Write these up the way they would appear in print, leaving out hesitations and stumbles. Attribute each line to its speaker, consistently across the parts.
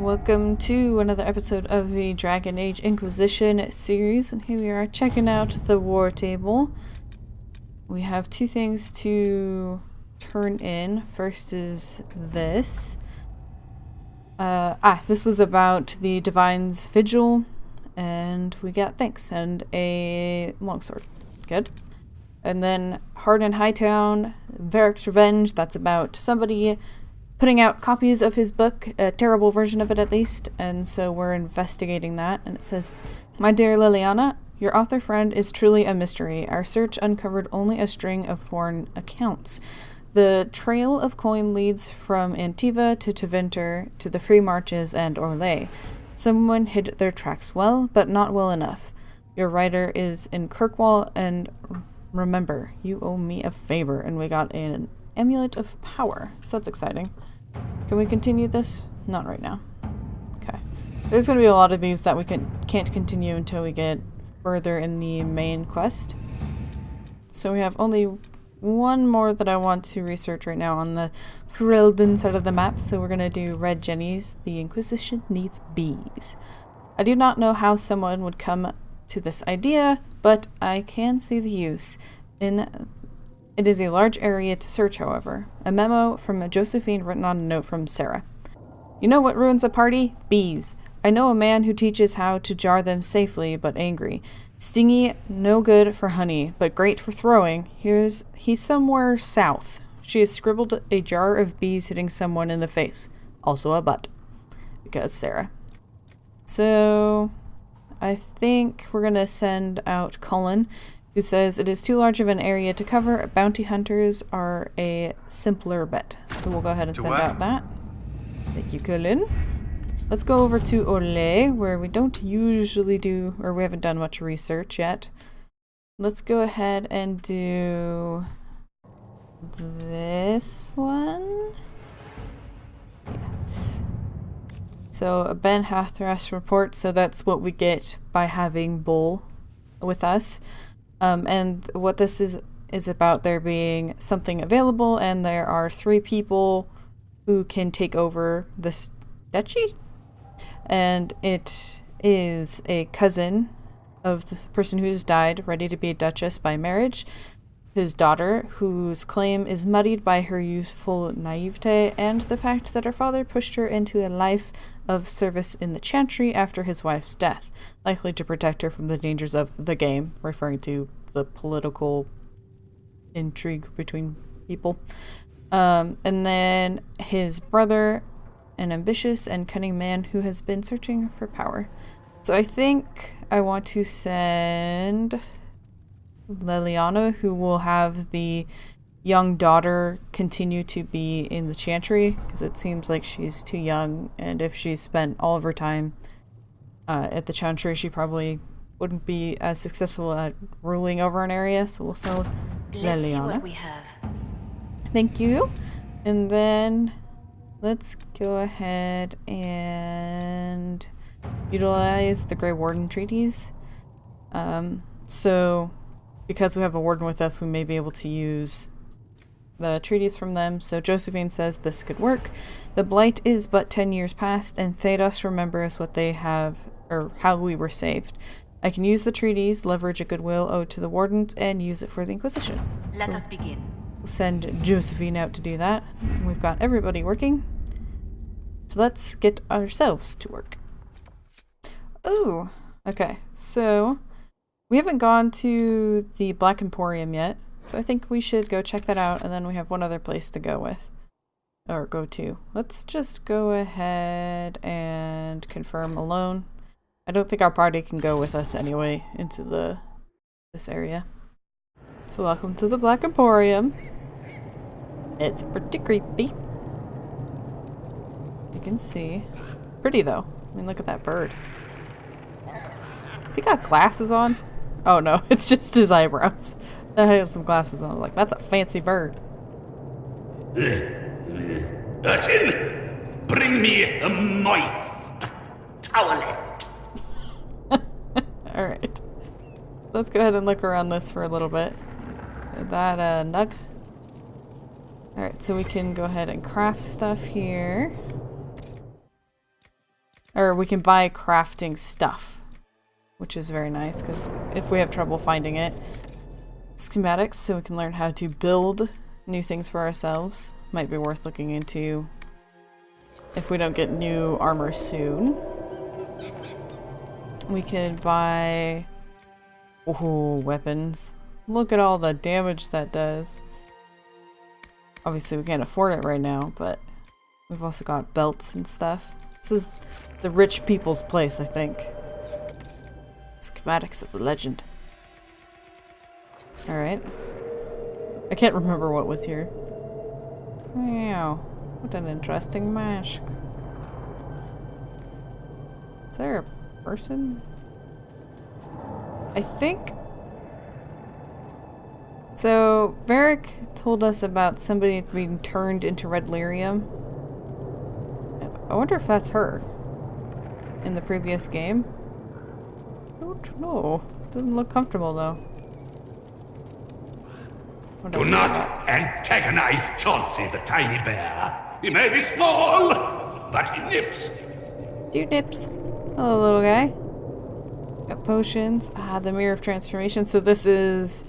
Speaker 1: Welcome to another episode of the Dragon Age Inquisition series, and here we are checking out the war table. We have two things to turn in. First is this. This was about the Divine's Vigil, and we got thanks and a longsword. Good. And then Hard in Hightown, Varric's Revenge, that's about somebody putting out copies of his book, a terrible version of it at least, and so we're investigating that. And it says, "My dear Liliana, your author friend is truly a mystery. Our search uncovered only a string of foreign accounts. The trail of coin leads from Antiva to Tevinter to the Free Marches and Orlais. Someone hid their tracks well, but not well enough. Your writer is in Kirkwall, and remember, you owe me a favor." And we got an Amulet of Power, so that's exciting. Can we continue this? Not right now. Okay. There's going to be a lot of these that we can't continue until we get further in the main quest. So we have only one more that I want to research right now on the Ferelden side of the map, so we're going to do Red Jenny's The Inquisition Needs Bees. I do not know how someone would come to this idea, but I can see the use. It is a large area to search, however. A memo from Josephine written on a note from Sarah. "You know what ruins a party? Bees. I know a man who teaches how to jar them safely but angry. Stingy, no good for honey, but great for throwing. He's somewhere south." She has scribbled a jar of bees hitting someone in the face. Also a butt. Because Sarah. So I think we're going to send out Cullen, who says it is too large of an area to cover. Bounty hunters are a simpler bet. So we'll go ahead and send out that. Thank you, Cullen. Let's go over to Orlais, where we don't usually do, or we haven't done much research yet. Let's go ahead and do this one. Yes. So a Ben Hathras report, so that's what we get by having Bull with us. And what this is about there being something available, and there are 3 people who can take over this duchy. And it is a cousin of the person who's died, ready to be a duchess by marriage, his daughter, whose claim is muddied by her youthful naivete and the fact that her father pushed her into a life of service in the Chantry after his wife's death, likely to protect her from the dangers of the game, referring to the political intrigue between people. And then his brother, an ambitious and cunning man who has been searching for power. So I think I want to send Liliana, who will have the young daughter continue to be in the Chantry, because it seems like she's too young, and if she spent all of her time at the Chantry, she probably wouldn't be as successful at ruling over an area. So we'll sell Liliana.
Speaker 2: Let's see what we have.
Speaker 1: Thank you. And then let's go ahead and utilize the Grey Warden treaties. So because we have a warden with us, we may be able to use the treaties from them. So Josephine says this could work. The blight is but 10 years past, and Thedas remembers what they have, or how we were saved. I can use the treaties, leverage a goodwill owed to the wardens, and use it for the Inquisition.
Speaker 2: Let us begin.
Speaker 1: We'll send Josephine out to do that. We've got everybody working. So let's get ourselves to work. Oh, okay. So we haven't gone to the Black Emporium yet, so I think we should go check that out, and then we have one other place to go with. Or go to. Let's just go ahead and confirm alone. I don't think our party can go with us anyway into this area. So welcome to the Black Emporium. It's pretty creepy. You can see. Pretty though. I mean, look at that bird. Has he got glasses on? Oh no, it's just his eyebrows. He has some glasses on. I'm like, that's a fancy bird.
Speaker 3: Urchin, bring me a moist towelette.
Speaker 1: Alright. Let's go ahead and look around this for a little bit. Is that a nug? Alright, so we can go ahead and craft stuff here. Or we can buy crafting stuff, which is very nice, because if we have trouble finding it. Schematics, so we can learn how to build new things for ourselves. Might be worth looking into if we don't get new armor soon. We could buy weapons. Look at all the damage that does. Obviously we can't afford it right now, but we've also got belts and stuff. This is the rich people's place, I think. Schematics of the legend. Alright. I can't remember what was here. Wow. What an interesting mask. Is there a person? I think... So, Varric told us about somebody being turned into red lyrium. I wonder if that's her. In the previous game. I don't know. Doesn't look comfortable though.
Speaker 3: Do not antagonize Chauncey the tiny bear. He may be small, but he nips.
Speaker 1: Dude nips. Hello, little guy. Got potions. Ah, the Mirror of Transformation. So this is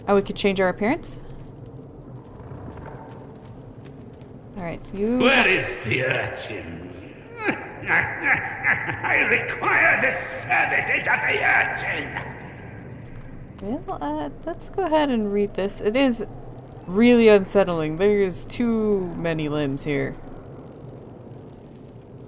Speaker 1: how we could change our appearance? Alright, you...
Speaker 3: Where is the urchin? I require the services of the urchin!
Speaker 1: Well, let's go ahead and read this. It is really unsettling. There's too many limbs here.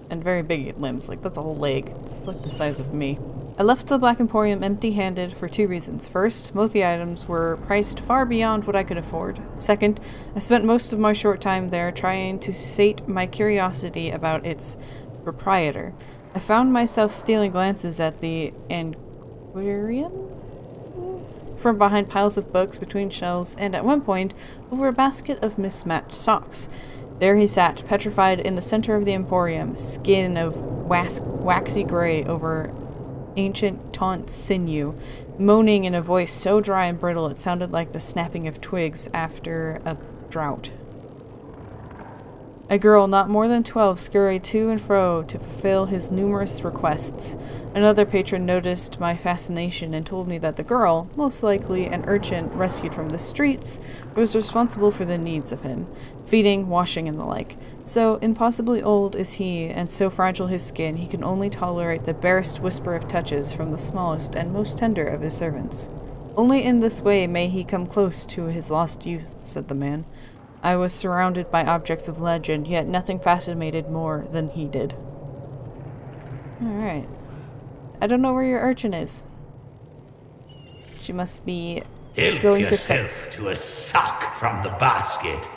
Speaker 1: And very big limbs. Like, that's a whole leg. It's like the size of me. I left the Black Emporium empty-handed for two reasons. First, most of the items were priced far beyond what I could afford. Second, I spent most of my short time there trying to sate my curiosity about its proprietor. I found myself stealing glances at the Inquisition from behind piles of books between shelves, and at one point, over a basket of mismatched socks. There he sat, petrified in the center of the Emporium, skin of waxy gray over ancient taunt sinew, moaning in a voice so dry and brittle it sounded like the snapping of twigs after a drought. A girl not more than 12 scurried to and fro to fulfill his numerous requests. Another patron noticed my fascination and told me that the girl, most likely an urchin rescued from the streets, was responsible for the needs of him, feeding, washing, and the like. So impossibly old is he, and so fragile his skin, he can only tolerate the barest whisper of touches from the smallest and most tender of his servants. Only in this way may he come close to his lost youth, said the man. I was surrounded by objects of legend, yet nothing fascinated more than he did. Alright. I don't know where your urchin is. She must be
Speaker 3: Help
Speaker 1: going
Speaker 3: yourself to a sock from the basket,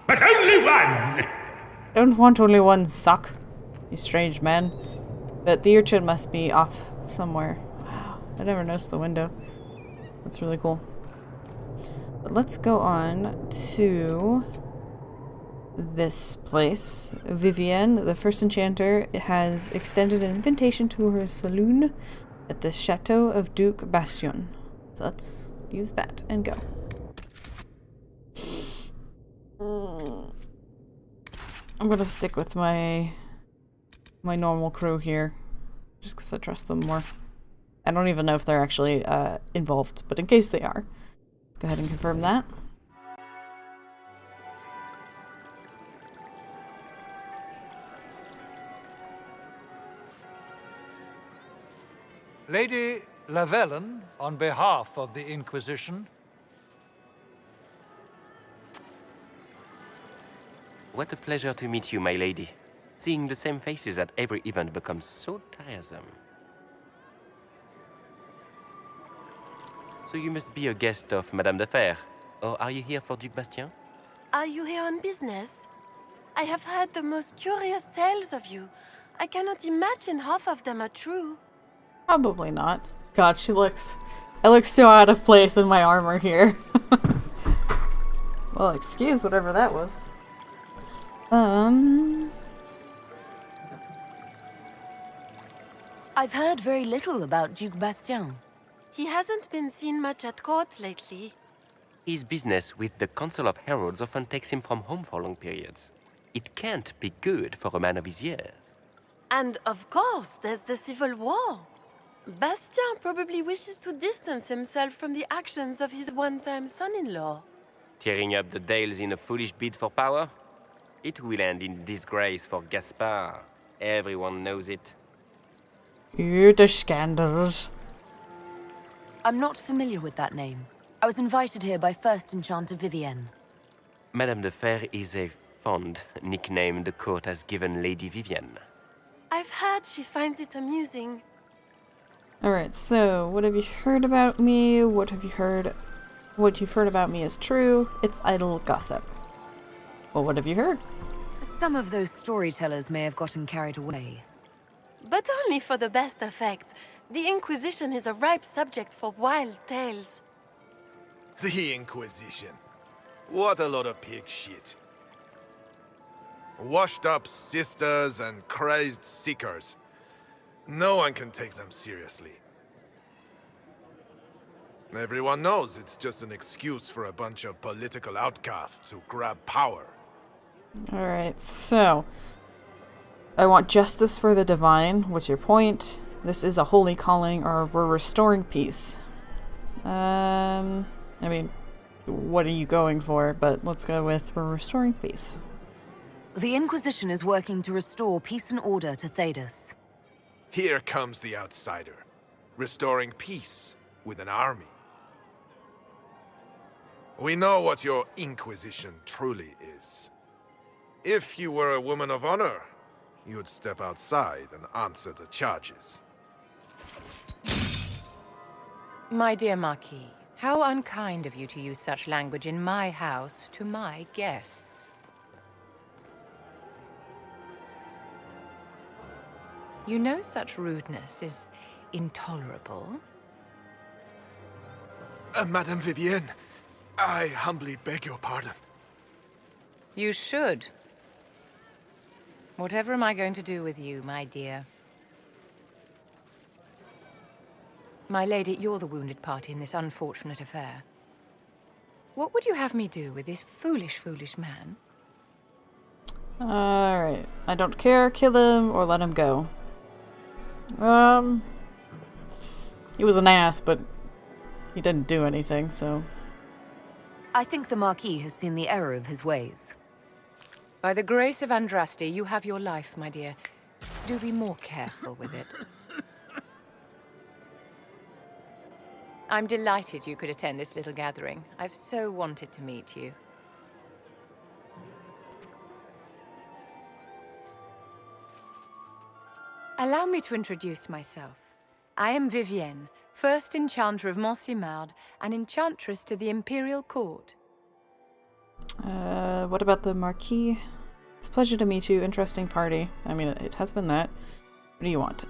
Speaker 3: but only one!
Speaker 1: I don't want only one sock, you strange man. But the urchin must be off somewhere. Wow, I never noticed the window. That's really cool. But let's go on to this place. Vivienne, the first enchanter, has extended an invitation to her saloon at the Chateau of Duke Bastion. So let's use that and go. I'm gonna stick with my normal crew here, just because I trust them more. I don't even know if they're actually involved, but in case they are, let's go ahead and confirm that.
Speaker 4: Lady Lavellen, on behalf of the Inquisition.
Speaker 5: What a pleasure to meet you, my lady. Seeing the same faces at every event becomes so tiresome. So you must be a guest of Madame de Fer, or are you here for Duc Bastien?
Speaker 6: Are you here on business? I have heard the most curious tales of you. I cannot imagine half of them are true.
Speaker 1: Probably not. God, I look so out of place in my armor here. Well, excuse whatever that was.
Speaker 2: I've heard very little about Duke Bastien.
Speaker 6: He hasn't been seen much at court lately.
Speaker 5: His business with the Council of Heralds often takes him from home for long periods. It can't be good for a man of his years.
Speaker 6: And of course, there's the civil war. Bastien probably wishes to distance himself from the actions of his one-time son-in-law.
Speaker 5: Tearing up the Dales in a foolish bid for power? It will end in disgrace for Gaspard. Everyone knows it.
Speaker 1: You the scandals.
Speaker 2: I'm not familiar with that name. I was invited here by First Enchanter Vivienne.
Speaker 5: Madame de Fer is a fond nickname the court has given Lady Vivienne.
Speaker 6: I've heard she finds it amusing.
Speaker 1: Alright, so what have you heard about me? What have you heard? What you've heard about me is true. It's idle gossip. Well, what have you heard?
Speaker 2: Some of those storytellers may have gotten carried away.
Speaker 6: But only for the best effect. The Inquisition is a ripe subject for wild tales.
Speaker 7: The Inquisition. What a lot of pig shit. Washed up sisters and crazed seekers. No one can take them seriously. Everyone knows it's just an excuse for a bunch of political outcasts to grab power.
Speaker 1: Alright, so I want justice for the divine. What's your point? This is a holy calling, or we're restoring peace. I mean, what are you going for? But let's go with we're restoring peace.
Speaker 2: The Inquisition is working to restore peace and order to Thedas.
Speaker 7: Here comes the outsider, restoring peace with an army. We know what your Inquisition truly is. If you were a woman of honor, you'd step outside and answer the charges.
Speaker 8: My dear Marquis, how unkind of you to use such language in my house to my guests. You know such rudeness is intolerable.
Speaker 7: Madame Vivienne, I humbly beg your pardon.
Speaker 8: You should. Whatever am I going to do with you, my dear? My lady, you're the wounded party in this unfortunate affair. What would you have me do with this foolish, foolish man?
Speaker 1: Alright. I don't care. Kill him or let him go. He was an ass, but he didn't do anything, so...
Speaker 2: I think the Marquis has seen the error of his ways.
Speaker 8: By the grace of Andraste, you have your life, my dear. Do be more careful with it. I'm delighted you could attend this little gathering. I've so wanted to meet you. Allow me to introduce myself. I am Vivienne, first enchanter of Montsimard, and enchantress to the Imperial Court.
Speaker 1: What about the Marquis? It's a pleasure to meet you. Interesting party. I mean, it has been that. What do you want?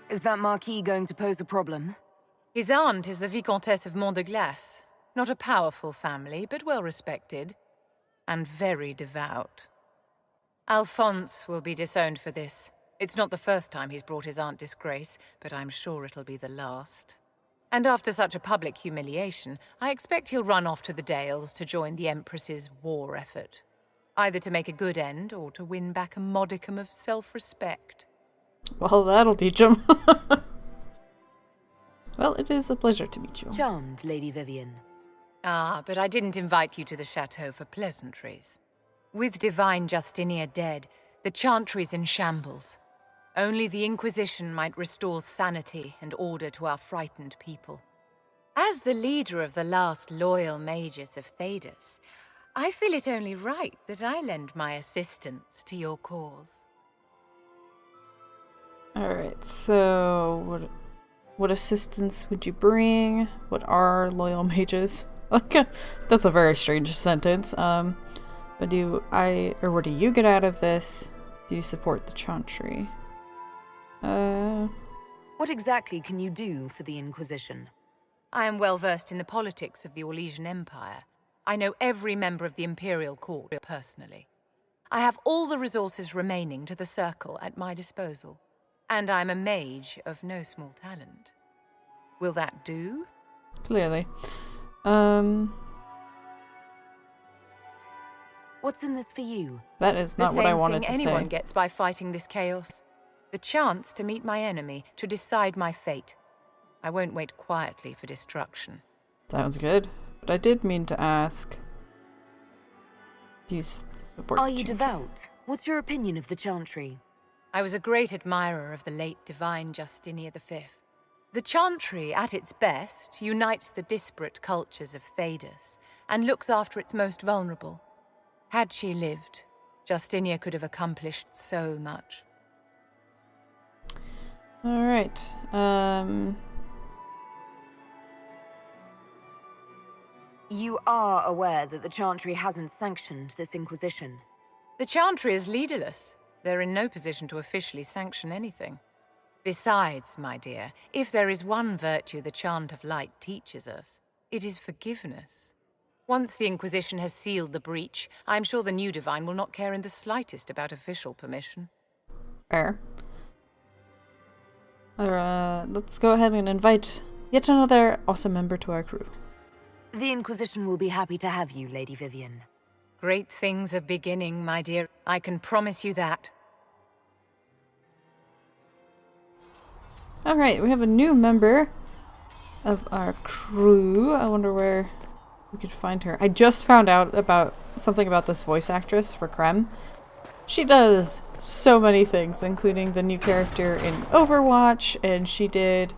Speaker 2: Is that Marquis going to pose a problem?
Speaker 8: His aunt is the Vicomtesse of Mont de Glace. Not a powerful family, but well respected. And very devout. Alphonse will be disowned for this. It's not the first time he's brought his aunt disgrace, but I'm sure it'll be the last. And after such a public humiliation, I expect he'll run off to the Dales to join the Empress's war effort. Either to make a good end, or to win back a modicum of self-respect.
Speaker 1: Well, that'll teach him. Well, it is a pleasure to meet you.
Speaker 2: Charmed, Lady Vivienne.
Speaker 8: Ah, but I didn't invite you to the chateau for pleasantries. With Divine Justinia dead, the Chantry's in shambles. Only the Inquisition might restore sanity and order to our frightened people. As the leader of the last loyal mages of Thedas, I feel it only right that I lend my assistance to your cause.
Speaker 1: Alright, so what assistance would you bring? What are loyal mages? That's a very strange sentence. What do you get out of this? Do you support the Chantry?
Speaker 2: What exactly can you do for the Inquisition?
Speaker 8: I am well versed in the politics of the Orlesian Empire. I know every member of the Imperial Court personally. I have all the resources remaining to the Circle at my disposal. And I'm a mage of no small talent. Will that do?
Speaker 1: Clearly.
Speaker 2: What's in this for you?
Speaker 1: That is not what I wanted to
Speaker 8: The same thing anyone
Speaker 1: say.
Speaker 8: gets by fighting this chaos. The chance to meet my enemy, to decide my fate. I won't wait quietly for destruction.
Speaker 1: Sounds good. But I did mean to ask. Do you support
Speaker 2: Are
Speaker 1: the
Speaker 2: you
Speaker 1: Chantry?
Speaker 2: devout? What's your opinion of the Chantry?
Speaker 8: I was a great admirer of the late divine Justinian V. The Chantry, at its best, unites the disparate cultures of Thedas and looks after its most vulnerable. Had she lived, Justinia could have accomplished so much.
Speaker 1: Alright.
Speaker 2: You are aware that the Chantry hasn't sanctioned this Inquisition.
Speaker 8: The Chantry is leaderless. They're in no position to officially sanction anything. Besides, my dear, if there is one virtue the Chant of Light teaches us, it is forgiveness. Once the Inquisition has sealed the breach, I'm sure the new Divine will not care in the slightest about official permission.
Speaker 1: Fair. Let's go ahead and invite yet another awesome member to our crew.
Speaker 2: The Inquisition will be happy to have you, Lady Vivienne.
Speaker 8: Great things are beginning, my dear. I can promise you that.
Speaker 1: Alright, we have a new member of our crew. I wonder where we could find her. I just found out about something about this voice actress for Creme. She does so many things, including the new character in Overwatch, and she did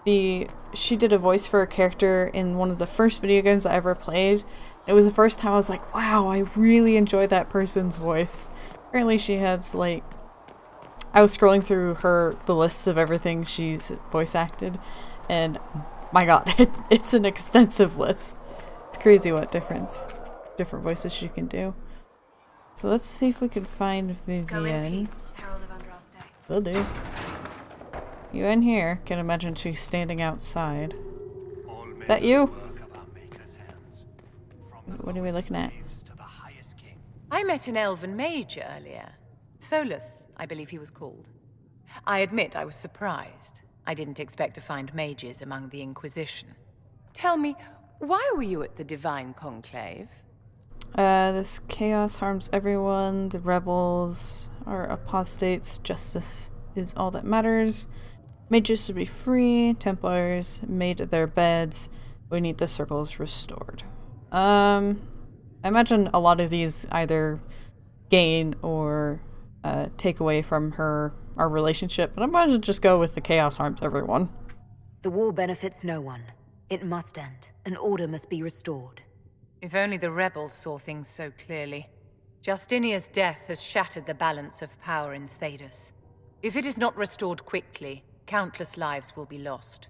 Speaker 1: a voice for a character in one of the first video games I ever played. It was the first time I was like, wow, I really enjoyed that person's voice. Apparently she has, like, I was scrolling through the lists of everything she's voice acted, and my god, it's an extensive list. It's crazy what different voices she can do. So let's see if we can find Vivienne.
Speaker 9: Go in peace, Herald of Andraste.
Speaker 1: Will do. You in here? Can't imagine she's standing outside. Is that you? What are we looking at?
Speaker 8: I met an elven mage earlier. Solus, I believe he was called. I admit I was surprised. I didn't expect to find mages among the Inquisition. Tell me, why were you at the Divine Conclave?
Speaker 1: This chaos harms everyone. The rebels are apostates. Justice is all that matters. Mages should be free. Templars made their beds. We need the circles restored. I imagine a lot of these either gain or take away from our relationship, but I might as well just go with the chaos harms everyone.
Speaker 2: The war benefits no one. It must end, and order must be restored.
Speaker 8: If only the rebels saw things so clearly. Justinia's death has shattered the balance of power in Thedas. If it is not restored quickly, countless lives will be lost.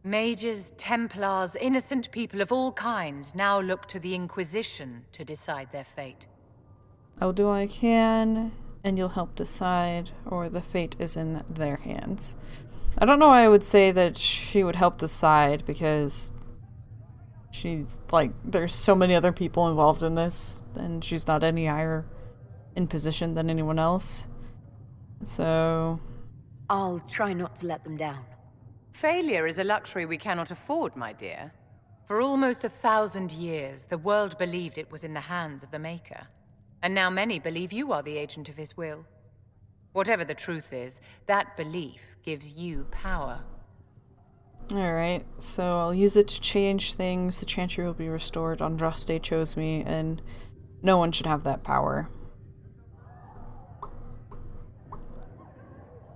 Speaker 8: Mages, Templars, innocent people of all kinds now look to the Inquisition to decide their fate.
Speaker 1: I'll do what I can, and you'll help decide, or the fate is in their hands. I don't know why I would say that she would help decide, because she's, like, there's so many other people involved in this, and she's not any higher in position than anyone else. So
Speaker 2: I'll try not to let them down.
Speaker 8: Failure is a luxury we cannot afford, my dear. For almost 1,000 years, the world believed it was in the hands of the Maker. And now many believe you are the agent of his will. Whatever the truth is, that belief gives you power.
Speaker 1: Alright, so I'll use it to change things. The Chantry will be restored. Andraste chose me, and no one should have that power.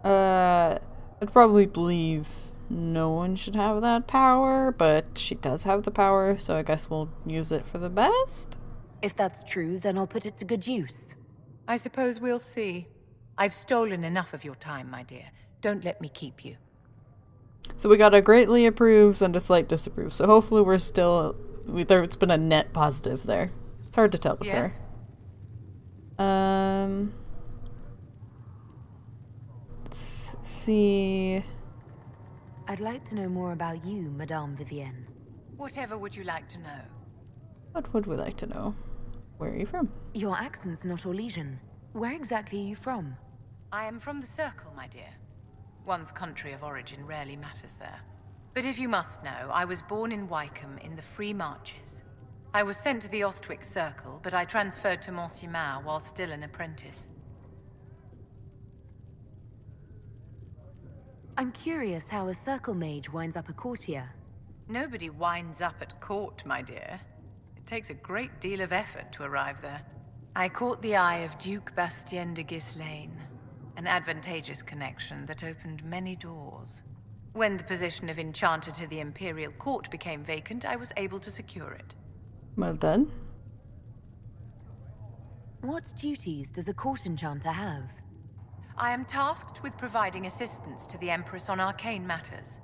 Speaker 1: I'd probably believe no one should have that power, but she does have the power, so I guess we'll use it for the best?
Speaker 2: If that's true, then I'll put it to good use.
Speaker 8: I suppose we'll see. I've stolen enough of your time, my dear. Don't let me keep you.
Speaker 1: So we got a greatly approves and a slight disapproves, so hopefully we're still... There's been a net positive there. It's hard to tell with
Speaker 8: Yes?
Speaker 1: her. Let's see...
Speaker 2: I'd like to know more about you, Madame Vivienne.
Speaker 8: Whatever would you like to know?
Speaker 1: What would we like to know? Where are you from?
Speaker 2: Your accent's not Orlesian. Where exactly are you from?
Speaker 8: I am from the Circle, my dear. One's country of origin rarely matters there. But if you must know, I was born in Wycombe in the Free Marches. I was sent to the Ostwick Circle, but I transferred to Monsignor while still an apprentice.
Speaker 2: I'm curious how a circle mage winds up a courtier.
Speaker 8: Nobody winds up at court, my dear. It takes a great deal of effort to arrive there. I caught the eye of Duke Bastien de Ghislaine, an advantageous connection that opened many doors. When the position of Enchanter to the Imperial Court became vacant, I was able to secure it.
Speaker 1: Well done.
Speaker 2: What duties does a court enchanter have?
Speaker 8: I am tasked with providing assistance to the Empress on arcane matters.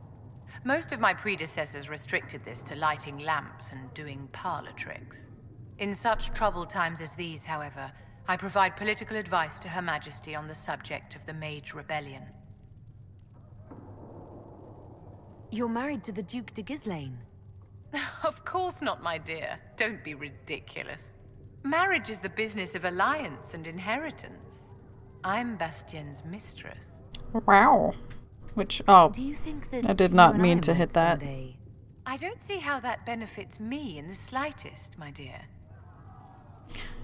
Speaker 8: Most of my predecessors restricted this to lighting lamps and doing parlor tricks. In such troubled times as these, however, I provide political advice to Her Majesty on the subject of the Mage Rebellion.
Speaker 2: You're married to the Duke de Ghislaine.
Speaker 8: Of course not, my dear. Don't be ridiculous. Marriage is the business of alliance and inheritance. I'm Bastien's mistress.
Speaker 1: Wow. Which, oh,
Speaker 2: Do you think that
Speaker 1: I did not
Speaker 2: you and
Speaker 1: mean
Speaker 2: I
Speaker 1: to
Speaker 2: might
Speaker 1: hit that.
Speaker 2: someday-
Speaker 8: I don't see how that benefits me in the slightest, my dear.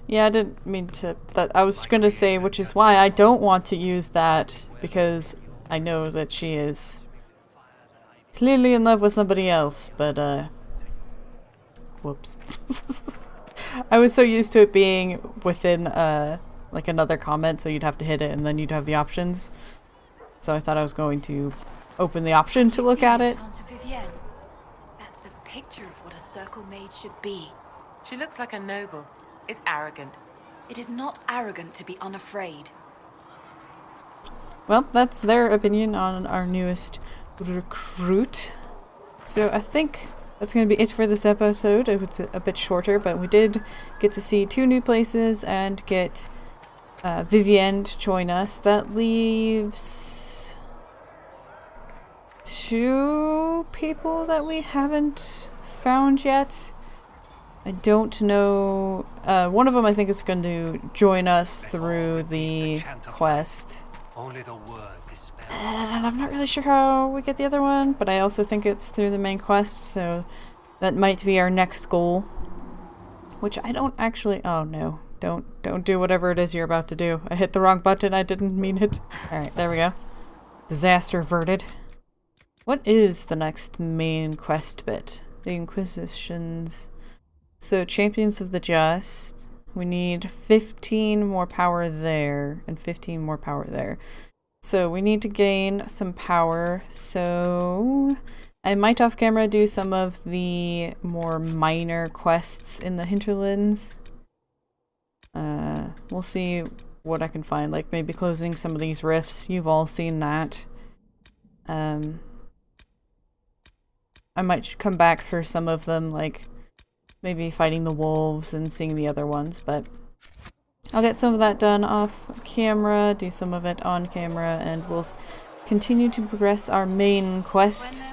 Speaker 1: Yeah, I didn't mean to. That I was going to say, which is why I don't want to use that, because I know that she is clearly in love with somebody else, but, whoops. I was so used to it being within, like another comment, so you'd have to hit it and then you'd have the options. So I thought I was going to open the option to look at it.
Speaker 9: Madame Vivienne. That's the picture of what a circle mage should be.
Speaker 6: She looks like a noble. It's arrogant.
Speaker 9: It is not arrogant to be unafraid.
Speaker 1: Well, that's their opinion on our newest recruit. So I think that's going to be it for this episode. It was a bit shorter, but we did get to see 2 new places and get Vivienne to join us. That leaves 2 people that we haven't found yet. I don't know. One of them I think is going to join us through the quest.
Speaker 10: Only the word is spelled.
Speaker 1: And I'm not really sure how we get the other one, but I also think it's through the main quest, so that might be our next goal. Which I don't actually... Oh no. Don't do whatever it is you're about to do. I hit the wrong button. I didn't mean it. Alright, there we go. Disaster averted. What is the next main quest bit? The Inquisitions. So, Champions of the Just. We need 15 more power there, and 15 more power there. So, we need to gain some power. So, I might off camera do some of the more minor quests in the hinterlands. We'll see what I can find, like maybe closing some of these rifts. You've all seen that. I might come back for some of them, like maybe fighting the wolves and seeing the other ones, but I'll get some of that done off camera, do some of it on camera, and we'll continue to progress our main quest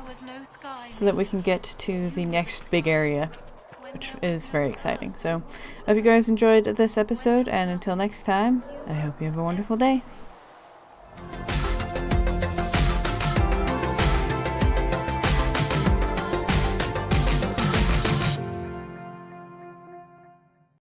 Speaker 1: so that we can get to the next big area, which is very exciting. So, I hope you guys enjoyed this episode, and until next time, I hope you have a wonderful day.